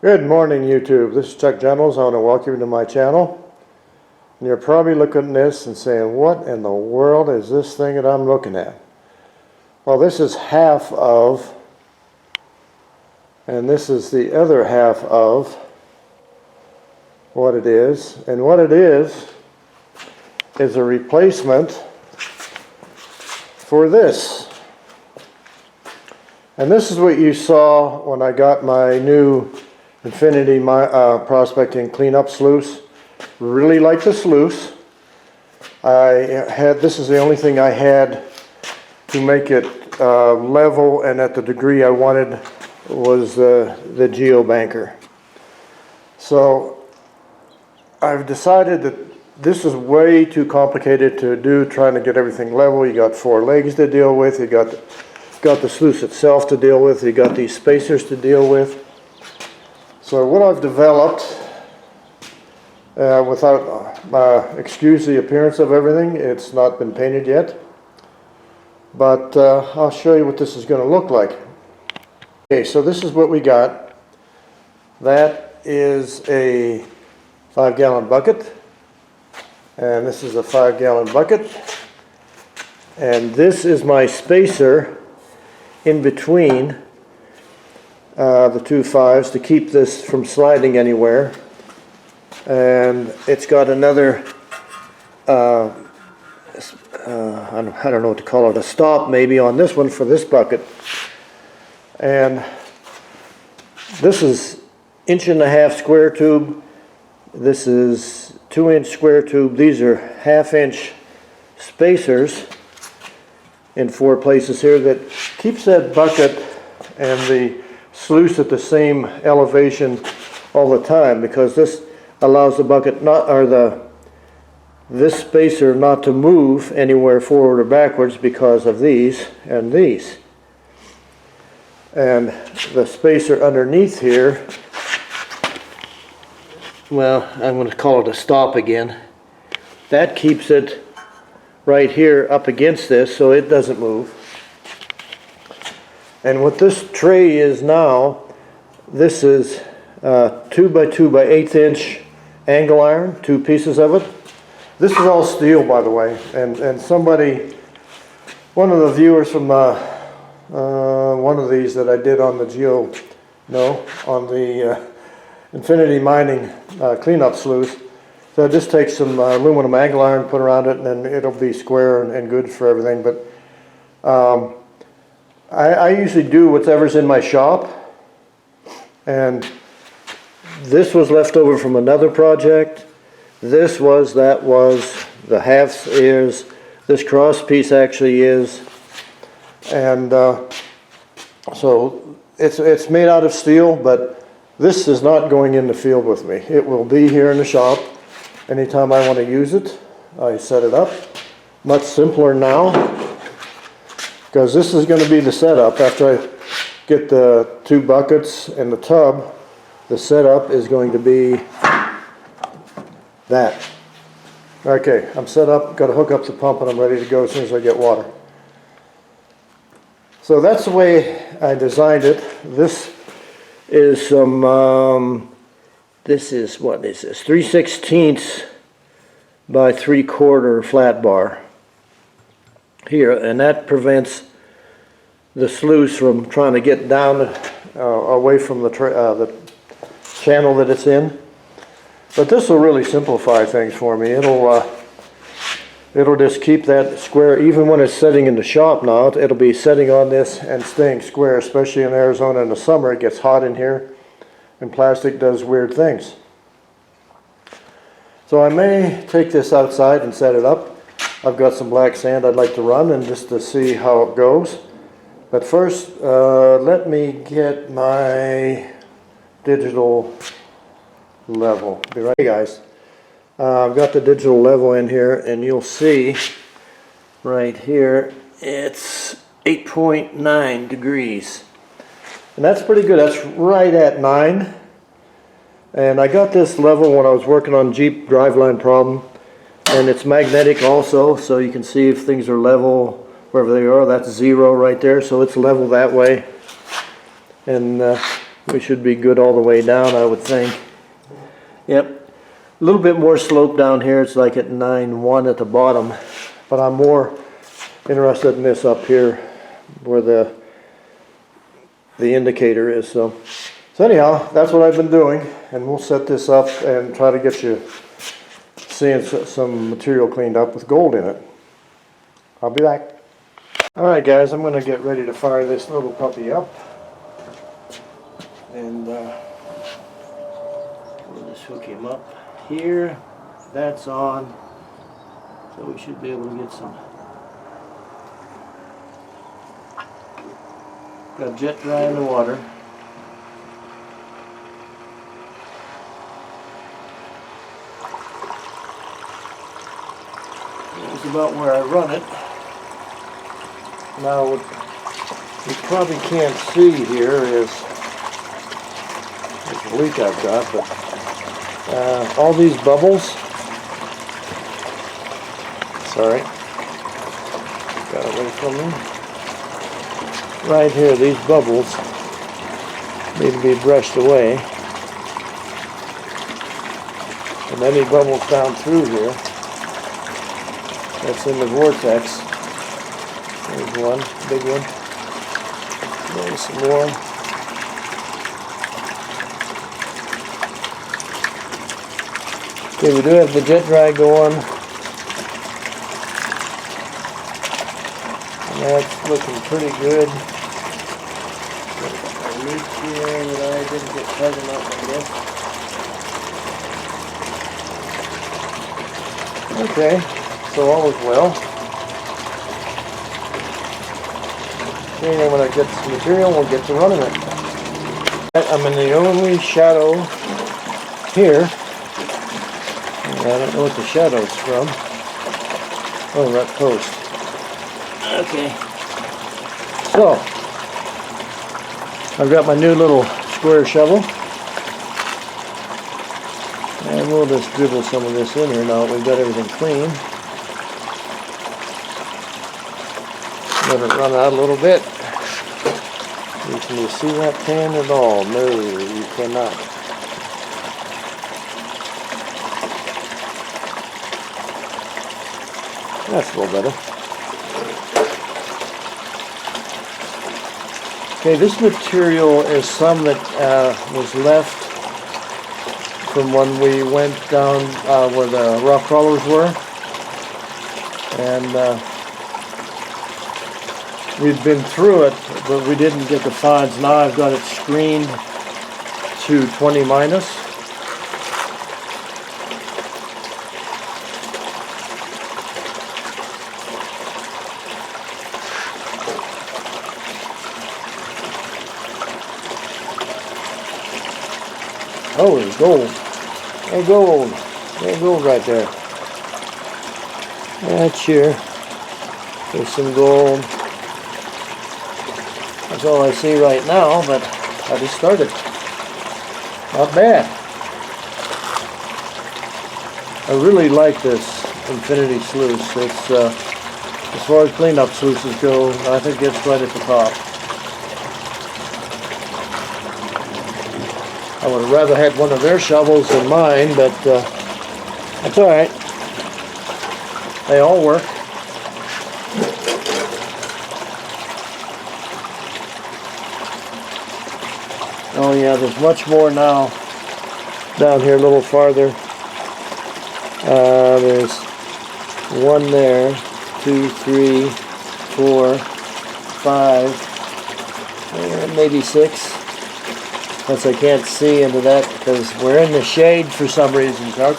Good morning, YouTube. This is Chuck Gentles. I want to welcome you to my channel. And you're probably looking at this and saying, what in the world is this thing that I'm looking at? Well, this is half of, and this is the other half of what it is. And what it is a replacement for this. And this is what you saw when I got my new Infinity Prospecting Clean Up Sluice. Really like the sluice. This is the only thing I had to make it level and at the degree I wanted was the geobanker. So I've decided that this is way too complicated to do, trying to get everything level. You got 4 legs to deal with, you got the sluice itself to deal with, you got these spacers to deal with. So what I've developed, without excuse the appearance of everything, it's not been painted yet, but I'll show you what this is going to look like. Okay, so this is what we got. That is a 5-gallon bucket, and this is a 5-gallon bucket, and this is my spacer in between the two 5s to keep this from sliding anywhere. And it's got another I don't know what to call it, a stop maybe on this one for this bucket. And this is 1.5-inch square tube. This is 2-inch square tube. These are 1/2-inch spacers in 4 places here that keeps that bucket and the sluice at the same elevation all the time, because this allows the bucket this spacer not to move anywhere forward or backwards because of these and these. And the spacer underneath here, well, I'm going to call it a stop again. That keeps it right here up against this so it doesn't move. And what this tray is now, this is 2x2 by 1/8-inch angle iron, 2 pieces of it. This is all steel, by the way, and somebody, one of the viewers from one of these that I did on the Infinity Mining cleanup sluice, so just take some aluminum angle iron, put around it, and then it'll be square and good for everything. But I usually do whatever's in my shop, and this was left over from another project. That was the halves is, this cross piece actually is, and so it's made out of steel, but this is not going in the field with me. It will be here in the shop. Anytime I want to use it, I set it up. Much simpler now, because this is going to be the setup. After I get the 2 buckets and the tub, the setup is going to be that. Okay, I'm set up, got to hook up the pump, and I'm ready to go as soon as I get water. So that's the way I designed it. This is some, this is, what is this, 3/16 by 3/4 flat bar here, and that prevents the sluice from trying to get down away from the channel that it's in. But this will really simplify things for me. It'll just keep that square, even when it's sitting in the shop now. It'll be sitting on this and staying square, especially in Arizona in the summer. It gets hot in here, and plastic does weird things. So I may take this outside and set it up. I've got some black sand I'd like to run, and just to see how it goes. But first, let me get my digital level. Be right, guys. I've got the digital level in here, and you'll see right here it's 8.9 degrees, and that's pretty good. That's right at 9. And I got this level when I was working on Jeep driveline problem, and it's magnetic also, so you can see if things are level wherever they are. That's 0 right there, so it's level that way. And We should be good all the way down, I would think. Yep, a little bit more slope down here. It's like at 9.1 at the bottom, but I'm more interested in this up here where the indicator is. So anyhow, that's what I've been doing, and we'll set this up and try to get you seeing some material cleaned up with gold in it. I'll be back. Alright guys, I'm going to get ready to fire this little puppy up. And we'll just hook him up here. That's on. So we should be able to get some. Got jet dry in the water. That's about where I run it. Now what you probably can't see here is there's a leak I've got, but all these bubbles, sorry, got away from me. Right here, these bubbles need to be brushed away. And any bubbles down through here, that's in the vortex. There's one, big one. There's some more. Okay, we do have the jet dry going. And that's looking pretty good. Got a leak here that I didn't get tight enough, I guess. Okay, so all is well. Okay, then when I get some material, we'll get to running it. I'm in the only shadow here. I don't know what the shadow's from. Oh, that post. Okay. So, I've got my new little square shovel. And we'll just dribble some of this in here now that we've got everything clean. Let it run out a little bit. Can you see that pan at all? No, you cannot. That's a little better. Okay, this material is some that was left from when we went down where the rock crawlers were. And we've been through it, but we didn't get the fines. Now I've got it screened to 20 minus. Oh, there's gold. There's gold. There's gold right there. That's here. There's some gold. That's all I see right now, but I just started. Not bad. I really like this infinity sluice. It's, as far as cleanup sluices go, I think it's right at the top. I would have rather had one of their shovels than mine, but that's alright. They all work. Oh yeah, there's much more now down here a little farther. There's one there, 2, 3, 4, 5, maybe 6. Since I can't see into that because we're in the shade for some reason, Chuck.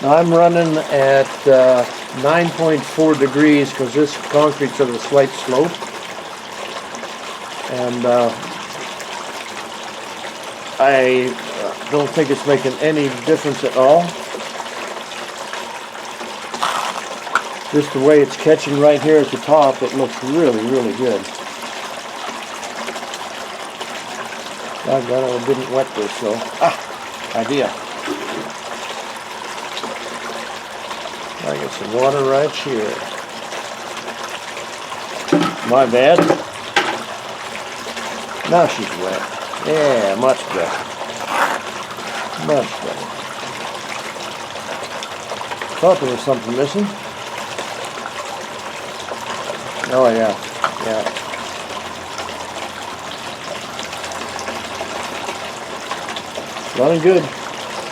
Now I'm running at 9.4 degrees because this concrete's at a slight slope. And I don't think it's making any difference at all. Just the way it's catching right here at the top, it looks really, really good. Doggone it, I didn't wet this, so idea. I get some water right here. My bad. Now she's wet. Yeah, much better. Much better. Thought there was something missing. Oh yeah, yeah. Running good.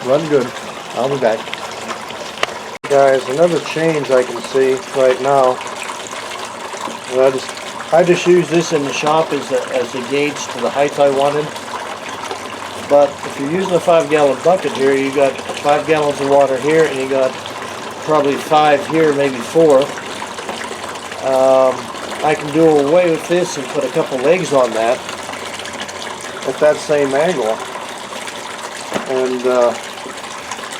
Running good. I'll be back. Guys, another change I can see right now. I just used this in the shop as a gauge to the height I wanted. But if you're using a 5-gallon bucket here, you got 5 gallons of water here, and you got probably 5 here, maybe 4. I can do away with this and put a couple legs on that at that same angle, and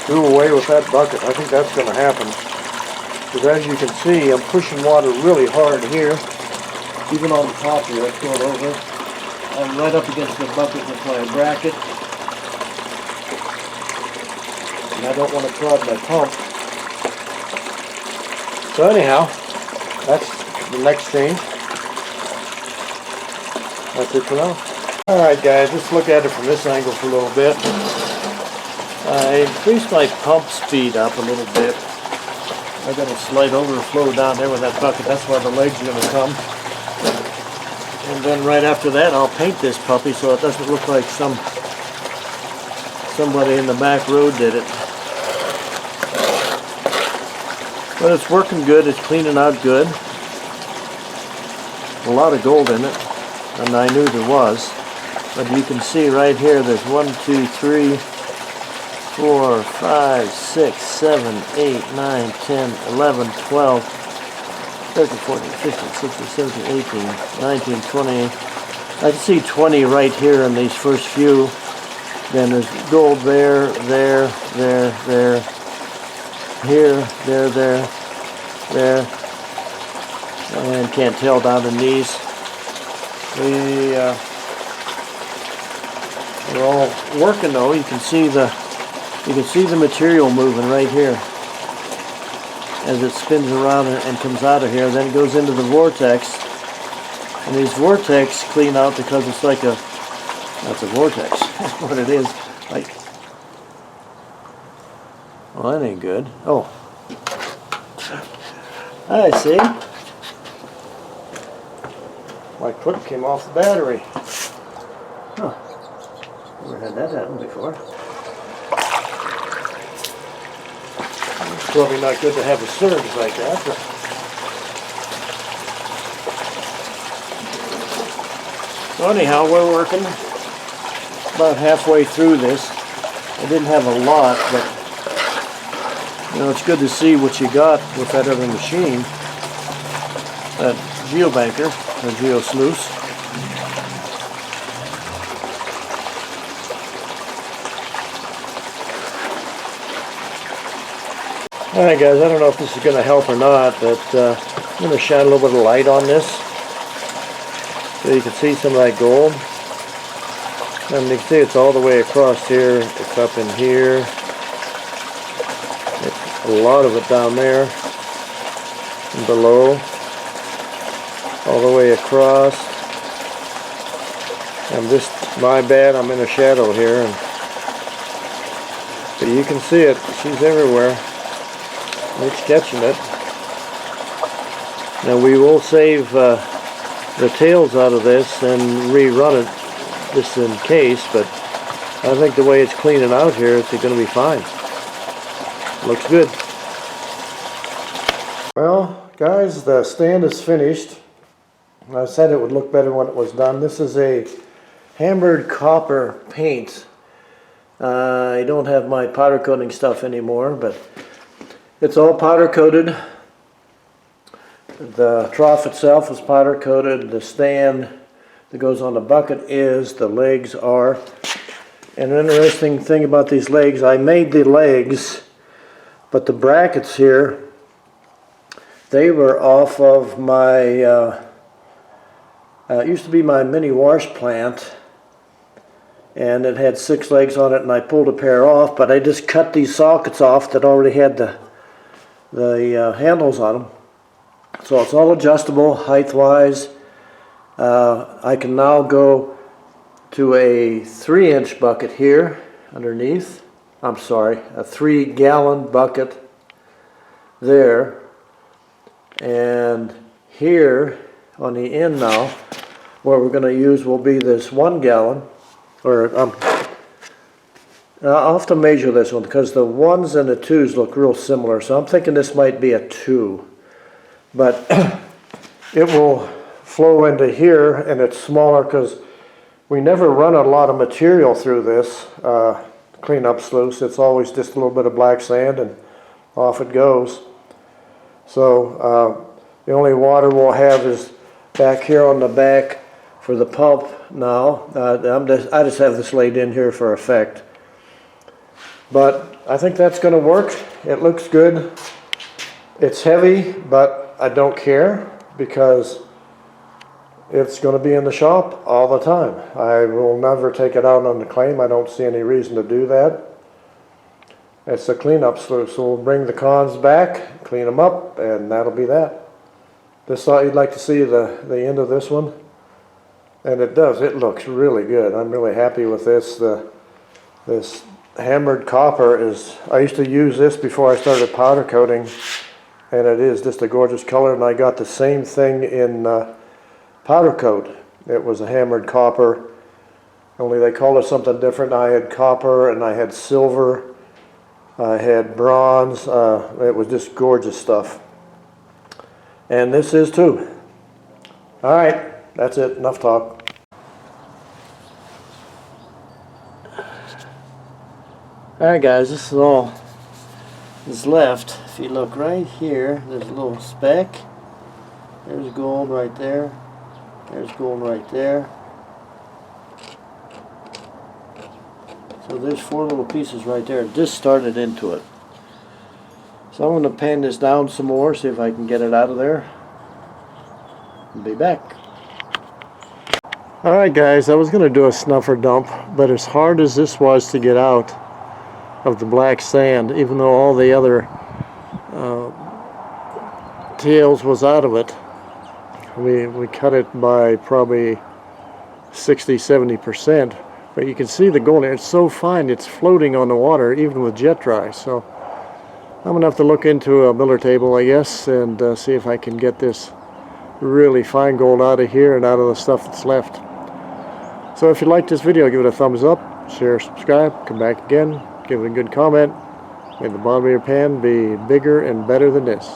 do away with that bucket. I think that's going to happen, because as you can see, I'm pushing water really hard here, even on the top here. Let's go over. I'm right up against the bucket with my bracket, and I don't want to clog my pump. So anyhow, that's the next change. That's it for now. Alright guys, let's look at it from this angle for a little bit. I increased my pump speed up a little bit. I got a slight overflow down there with that bucket. That's where the legs are going to come. And then right after that, I'll paint this puppy so it doesn't look like somebody in the back road did it. But it's working good. It's cleaning out good. A lot of gold in it, and I knew there was. But you can see right here, there's 1, 2, 3, 4, 5, 6, 7, 8, 9, 10, 11, 12, 13, 14, 15, 16, 17, 18, 19, 20. I can see 20 right here in these first few. Then there's gold there, there, there, there, here, there, there, and can't tell down in these. We're all working though. You can see the material moving right here as it spins around and comes out of here. Then it goes into the vortex, and these vortex clean out because it's like that's a vortex. That's what it is. Like, well, that ain't good. Oh, I see. My clip came off the battery. Huh. Never had that happen before. It's probably not good to have a surge like that, but so anyhow, we're working about halfway through this. I didn't have a lot, but you know, it's good to see what you got with that other machine, that geobanker, or geo-sluice. Alright guys, I don't know if this is going to help or not, but I'm going to shine a little bit of light on this so you can see some of that gold. And you can see it's all the way across here, it's up in here, it's a lot of it down there and below, all the way across. I'm just, my bad, I'm in a shadow here, but you can see it, she's everywhere. It's catching it. Now we will save the tails out of this and rerun it just in case, but I think the way it's cleaning out here, it's going to be fine. Looks good. Well, guys, the stand is finished. I said it would look better when it was done. This is a hammered copper paint. I don't have my powder coating stuff anymore, but it's all powder coated. The trough itself is powder coated. The stand that goes on the bucket is. The legs are. And an interesting thing about these legs, I made the legs, but the brackets here, they were off of my, it used to be my mini wash plant, and it had 6 legs on it, and I pulled a pair off, but I just cut these sockets off that already had the handles on them. So it's all adjustable height-wise. I can now go to a 3-inch bucket here underneath. I'm sorry, a 3-gallon bucket there. And here on the end now, what we're going to use will be this 1 gallon, or I'll have to measure this one because the 1s and the 2s look real similar, so I'm thinking this might be a 2. But it will flow into here, and it's smaller because we never run a lot of material through this clean up sluice. It's always just a little bit of black sand and off it goes. So the only water we'll have is back here on the back for the pump now. I just have this laid in here for effect. But I think that's going to work. It looks good. It's heavy, but I don't care because it's going to be in the shop all the time. I will never take it out on the claim. I don't see any reason to do that. It's a cleanup sluice, so we'll bring the cons back, clean them up, and that'll be that. Just thought you'd like to see the end of this one. And it does. It looks really good. I'm really happy with this. This hammered copper is, I used to use this before I started powder coating, and it is just a gorgeous color. And I got the same thing in powder coat. It was a hammered copper, only they called it something different. I had copper and I had silver, I had bronze. It was just gorgeous stuff. And this is too. All right, that's it. Enough talk. All right, guys, this is all that's left. If you look right here, there's a little speck. There's gold right there. There's gold right there. So there's 4 little pieces right there. It just started into it. So I'm going to pan this down some more, see if I can get it out of there. I'll be back. Alright guys, I was going to do a snuffer dump, but as hard as this was to get out of the black sand, even though all the other tails was out of it, we cut it by probably 60-70%, but you can see the gold. It's so fine, it's floating on the water even with jet dry. So I'm gonna have to look into a miller table, I guess, and see if I can get this really fine gold out of here and out of the stuff that's left. So if you liked this video, give it a thumbs up, share, subscribe, come back again, give it a good comment. May the bottom of your pan be bigger and better than this.